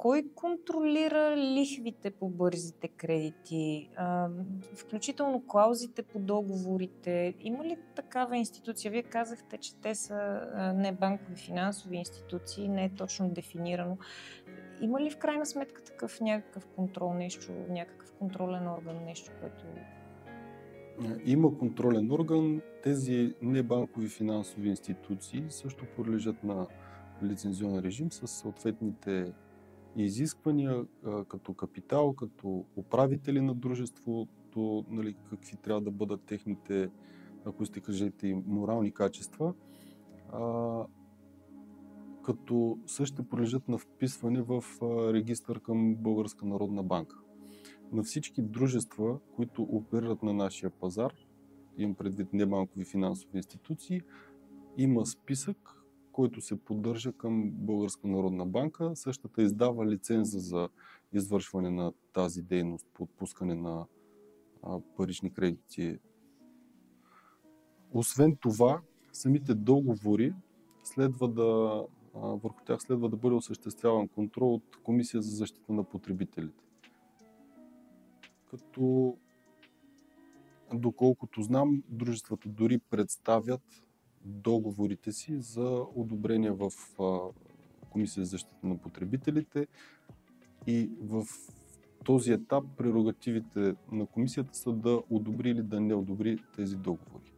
кой контролира лихвите по бързите кредити, включително клаузите по договорите? Има ли такава институция? Вие казахте, че те са небанкови финансови институции, не е точно дефинирано. Има ли в крайна сметка такъв някакъв контрол, нещо, някакъв контролен орган, нещо, което... Има контролен орган. Тези небанкови финансови институции също подлежат на лицензионен режим с съответните изисквания като капитал, като управители на дружеството, нали, какви трябва да бъдат техните, ако сте кажете, и морални качества, като също подлежат на вписване в регистър към Българска народна банка. На всички дружества, които оперират на нашия пазар, имам предвид небанкови финансови институции, има списък, който се поддържа към Българска народна банка. Същата издава лиценза за извършване на тази дейност по отпускане на парични кредити. Освен това, самите договори върху тях следва да бъде осъществяван контрол от Комисия за защита на потребителите. Като, доколкото знам, дружествата дори представят договорите си за одобрение в Комисия за защита на потребителите и в този етап прерогативите на комисията са да одобри или да не одобри тези договори.